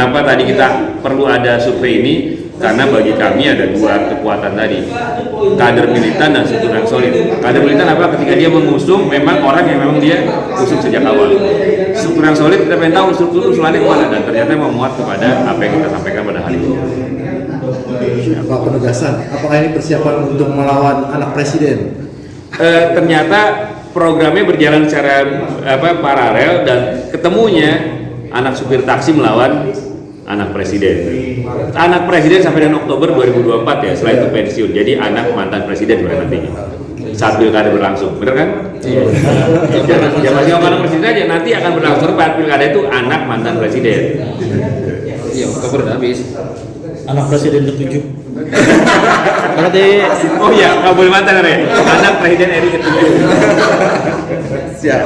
kenapa tadi kita perlu ada survei ini? Karena bagi kami ada dua kekuatan tadi, kader militan dan struktur yang solid. Kader militan apa? Ketika dia mengusung memang orang yang memang dia usung sejak awal. Struktur yang solid kita pengen tahu struktur usulannya kemana, dan ternyata memuat kepada apa yang kita sampaikan pada hari ini. Pak, penegasan, apakah ini persiapan untuk melawan anak presiden? Ternyata programnya berjalan secara paralel, dan ketemunya anak supir taksi melawan anak presiden. Anak presiden sampai dengan Oktober 2024 ya, setelah itu pensiun. Jadi anak mantan presiden nantinya saat pilkada berlangsung, bener kan? Iya. Ya masih anak presiden aja, nanti akan berlangsung saat pilkada itu anak mantan presiden. Iya, Oktober udah habis. Anak presiden ke-7. Berarti, oh iya, nggak boleh mantan ya? Anak presiden RI ke-7. Siap.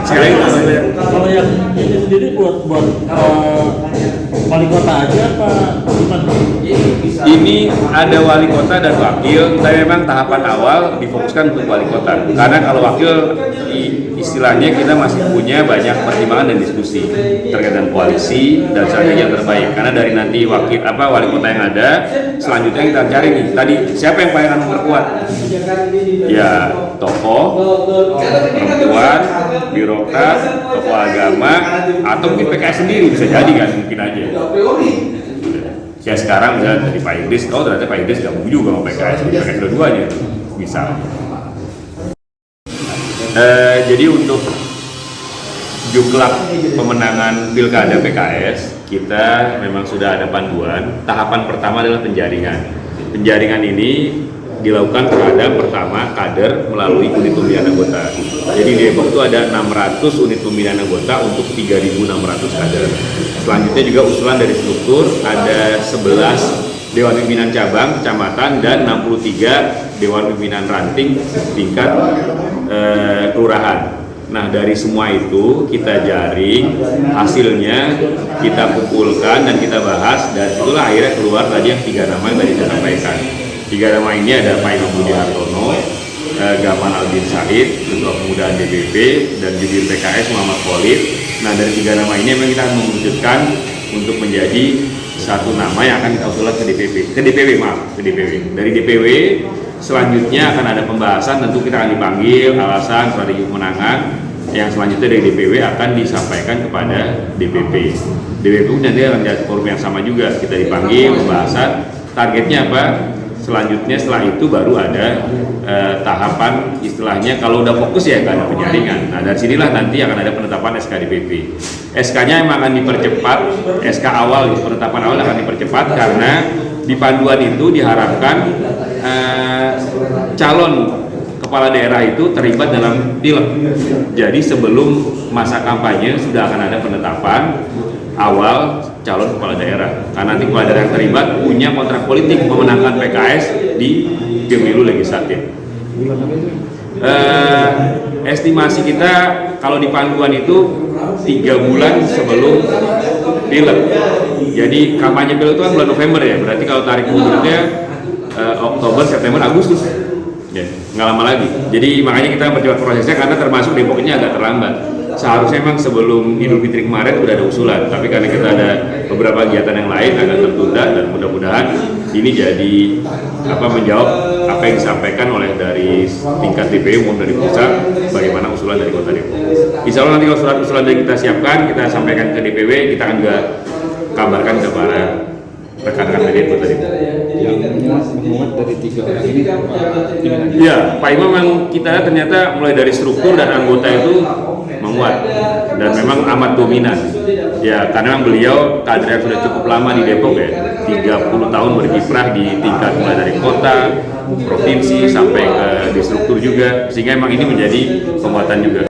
Sekali lagi, Kalau yang ini sendiri buat wali kota aja apa gimana? ini ada wali kota dan wakil, tapi memang tahapan awal difokuskan untuk wali kota. Karena kalau wakil istilahnya kita masih punya banyak pertimbangan dan diskusi terkait dengan koalisi dan strategi yang terbaik. Karena dari nanti wali kota yang ada, selanjutnya kita cari nih. Tadi siapa yang paling akan memperkuat? Ya tokoh, perempuan, birokrat, tokoh agama, atau mungkin PKS sendiri bisa jadi kan, mungkin aja. Ya sekarang misalnya dari Pak Idris, ternyata Pak Idris gabung juga sama PKS dua-duanya bisa. Jadi untuk jumlah pemenangan pilkada PKS kita memang sudah ada panduan. Tahapan pertama adalah penjaringan. Penjaringan ini dilakukan terhadap pertama kader melalui unit pemilihan anggota. Jadi di Depok itu ada 600 unit pemilihan anggota untuk 3.600 kader. Selanjutnya juga usulan dari struktur ada 11 Dewan Pimpinan Cabang, Kecamatan, dan 63 Dewan Pimpinan Ranting tingkat kelurahan. Nah dari semua itu kita jaring, hasilnya kita kumpulkan dan kita bahas, dan itulah akhirnya keluar tadi yang 3 nama yang tadi saya sampaikan. 3 nama ini ada Pak Imam Budi Hartono, Gamal Albin Said, Ketua Pemuda DPP, dan jubir PKS Muhammad Khalid. Nah dari 3 nama ini memang kita akan mengerucutkan untuk menjadi satu nama yang akan kita usulkan ke DPW. Dari DPW selanjutnya akan ada pembahasan, tentu kita akan dipanggil alasan strategi kemenangan. Yang selanjutnya dari DPW akan disampaikan kepada DPP. DPP nanti akan jadi forum yang sama juga, kita dipanggil pembahasan. Targetnya apa? Selanjutnya setelah itu baru ada tahapan istilahnya, kalau udah fokus ya akan ada penjaringan. Nah dari sinilah nanti akan ada penetapan SK DPP. SK-nya memang akan dipercepat, SK awal, penetapan awal akan dipercepat karena di panduan itu diharapkan calon kepala daerah itu terlibat dalam pileg. Jadi sebelum masa kampanye sudah akan ada penetapan awal calon kepala daerah, karena nanti kepala daerah yang terlibat punya kontrak politik memenangkan PKS di pemilu legislatif. Estimasi kita kalau di panduan itu 3 bulan sebelum pileg. Jadi kampanye pileg itu kan bulan November ya, berarti kalau tarik mundurnya Oktober, September, Agustus ya, nggak lama lagi. Jadi makanya kita percepat prosesnya, karena termasuk Depok ini agak terlambat. Seharusnya memang sebelum Idul Fitri kemarin sudah ada usulan, tapi karena kita ada beberapa kegiatan yang lain agak tertunda, dan mudah-mudahan ini jadi menjawab apa yang disampaikan oleh dari tingkat DPW maupun dari pusat, bagaimana usulan dari Kota Depok. Insya Allah nanti kalau surat-usulan dari kita siapkan, kita sampaikan ke DPW, kita akan juga kabarkan ke para rekan-rekan dari Kota Depok. Yang memuat dari 3 orang ini Ya, Pak Imam yang kita ternyata mulai dari struktur dan anggota itu menguat dan memang amat dominan. Ya, karena memang beliau kader yang sudah cukup lama di Depok ya, 30 tahun berkiprah di tingkat mulai dari kota, provinsi sampai ke di struktur juga, sehingga memang ini menjadi penguatan juga.